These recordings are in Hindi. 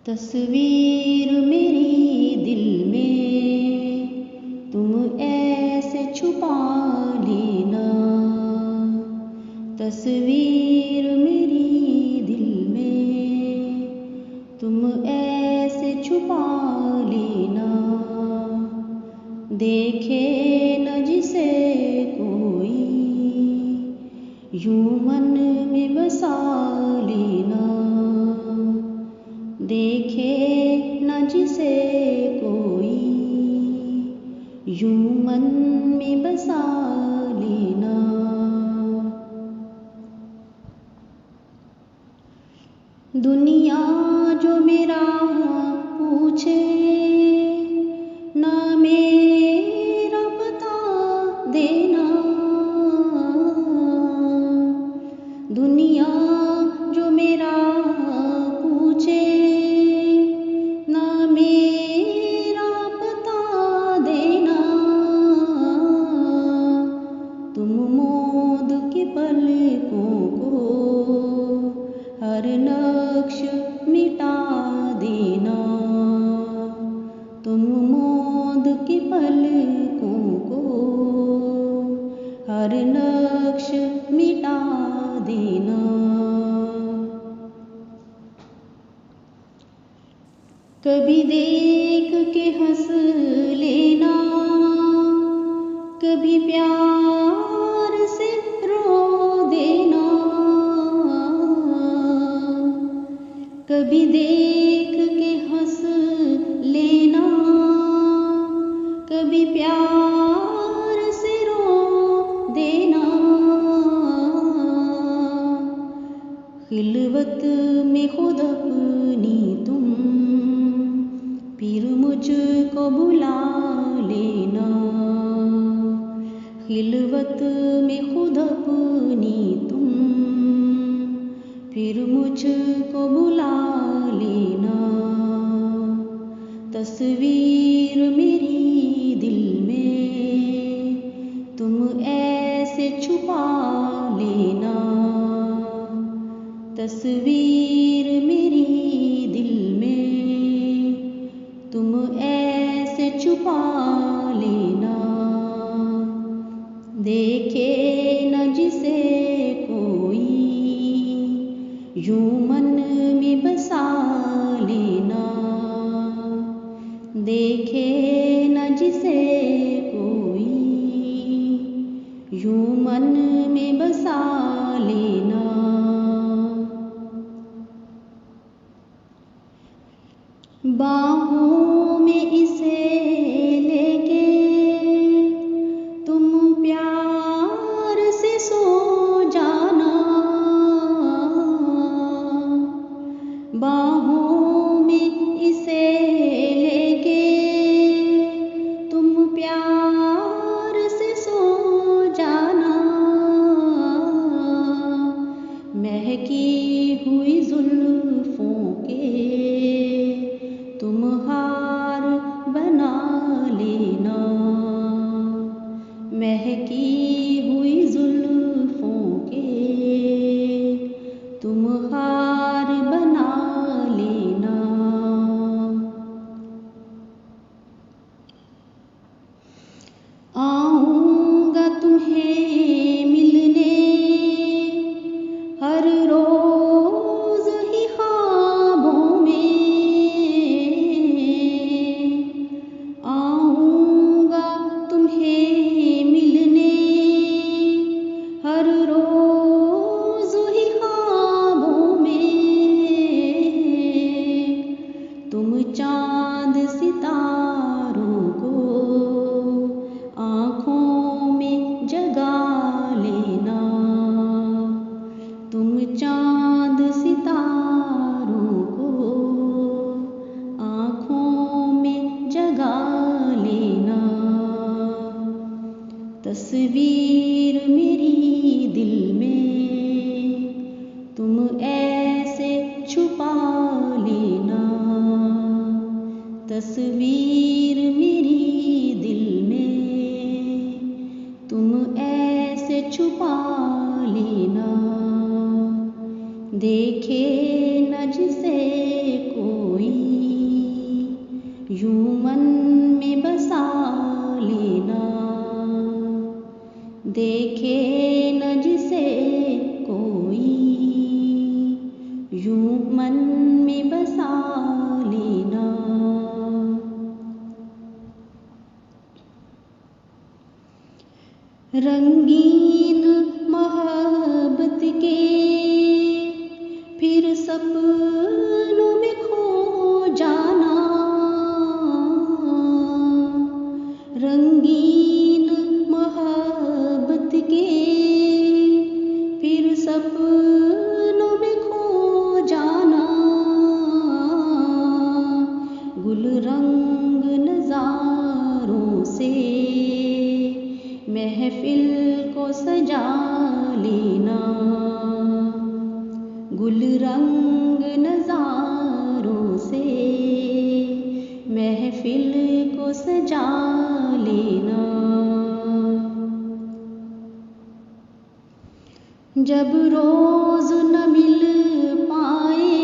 तस्वीर मेरी दिल में तुम ऐसे छुपा लेना। तस्वीर मेरी दिल में तुम ऐसे छुपा लेना। देखे न जिसे कोई यूं मन में बसा लेना। देखे न जिसे कोई यूं मन में बसा लेना। दुनिया जो मेरा पूछे ना मेरा पता देना। दुनिया जो मेरा पूछे ना मेरा पता देना। तुम मौत के पलकों को हर नक्श मिटा देना। तुम मौत के पलकों को हर नक्श मिटा देना। कभी देख के हंस लेना, कभी प्यार से रो देना। कभी देख के हंस लेना, कभी प्यार से रो देना। खिलवत में खुद अपनी तुम फिर मुझको बुला लेना। खिलवत में खुद अपनी तुम फिर मुझको बुला लेना। तस्वीर मेरी दिल में तुम ऐसे छुपा लेना। तस्वीर मेरी दिल में तुम ऐसे छुपा लेना। देखे न जिसे कोई यूं मन में बसा लेना। देखे न जिसे कोई यूं मन में बसा लेना। बाहों में इसे लेके तुम प्यार से सो जाना। बाहों में इसे लेके तुम प्यार से सो जाना। महकी हुई जुल्फों के तुम हार बना लेना। महकी हुई जुल्फों के तुम हार बना लेना। रंगीन मोहब्बत के फिर सपनों में खो जाना, रंगीन मोहब्बत के फिर सपनों में खो जाना, गुलरंग नज़ारों से महफिल को सजा लेना, गुलरंग नज़ारों से महफिल को सजा लेना। जब रोज़ न मिल पाए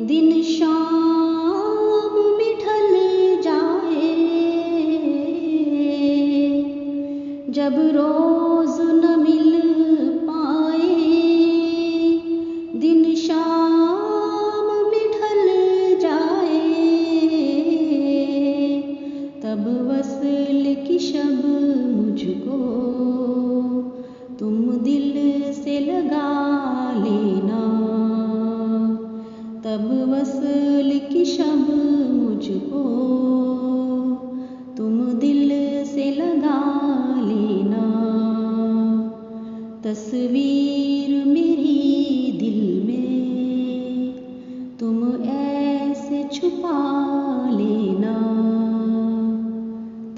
दिन शाम में ढल जाए, जब रोज़ न मिल पाए दिन शाम में ढल जाए, तब वस्ल की शब मुझको तुम दिल से लगा लेना, तब वस्ल की शब मुझको तुम दिल से लगा लेना। तस्वीर मेरी दिल में तुम ऐसे छुपा लेना,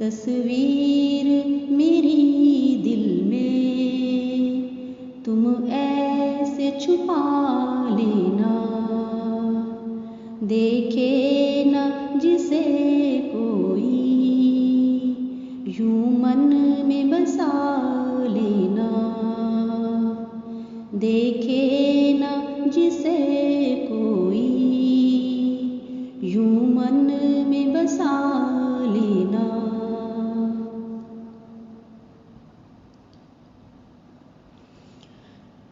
तस्वीर मेरी दिल में तुम ऐसे छुपा लेना। देखे न जिसे कोई यूं मन में बसा लेना, देखे न जिसे कोई यूं मन में बसा लेना।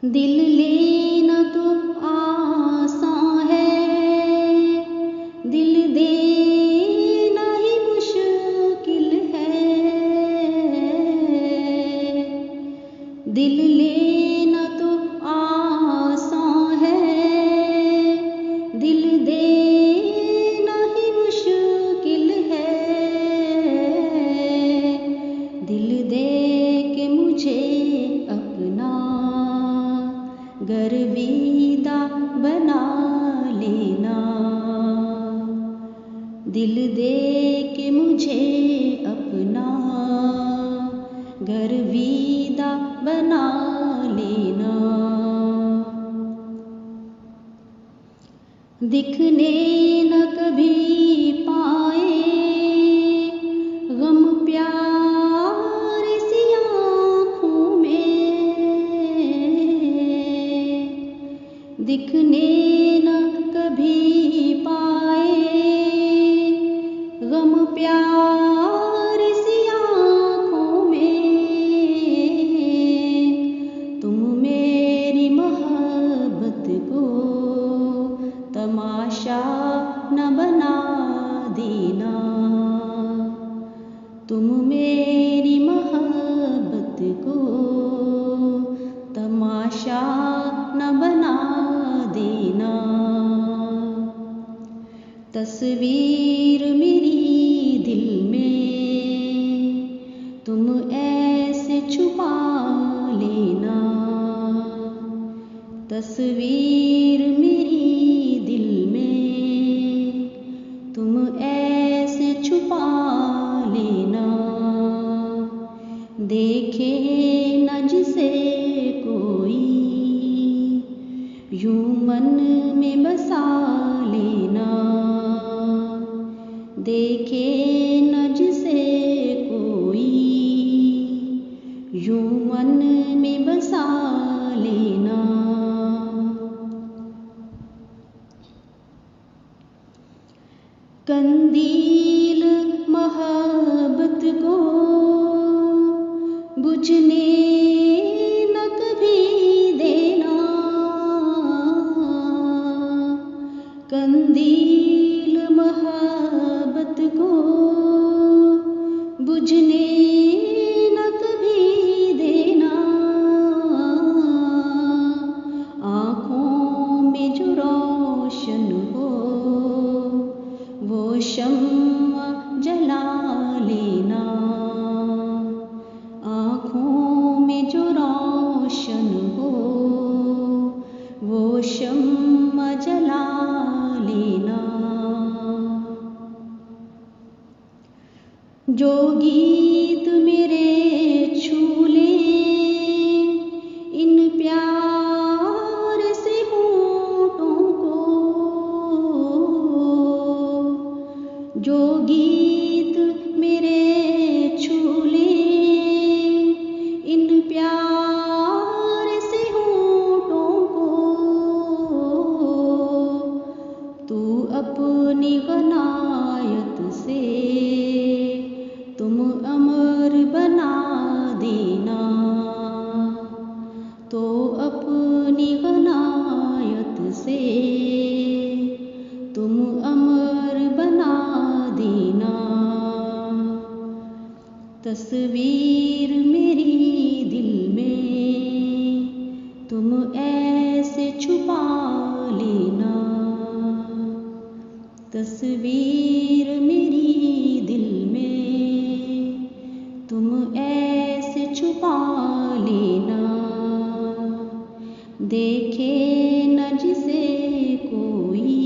दिल लेना तो आसान है, दिल देना ही मुश्किल है, दिल लेना तो आसान है, दिल देना ही मुश्किल है, दिल दे के मुझे अपना गर्विदा बना लेना, दिल दे के मुझे अपना गर्विदा बना लेना। दिखने न कभी पाए गम प्यार सी आँखों में, दिखने न कभी पाए गम प्यार सी आँखों में, तुम मेरी मोहब्बत को तमाशा न बना देना, तुम मेरी मोहब्बत को तमाशा न बना देना। तस्वीर मेरी दिल में तुम ऐसे छुपा लेना, तस्वीर मेरी दिल में तुम ऐसे छुपा लेना। देखे न जिसे कोई यूं मन में बसा लेना, देखे न जिसे कोई यूं मन में बसा लेना। कंदील मोहब्बत को बुझने न कभी देना, कंदील मोहब्बत को बुझने न जो गीत मेरे छू ले इन प्यार से होठों को, जो गीत मेरे छू ले इन प्यार से होठों को, तू अपनी गनायत से तुम अमर बना देना, तो अपनी गनायत से तुम अमर बना देना। तस्वीर मेरी दिल में तुम ऐसे छुपा लेना, तस्वीर मेरी दिल में तुम ऐसे छुपा लेना। देखे न जिसे कोई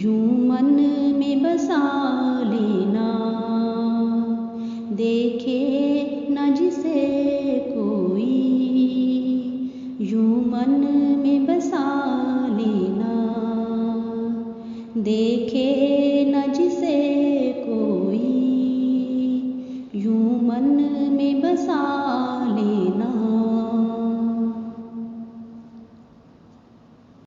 यूं मन में बसा लेना, देखे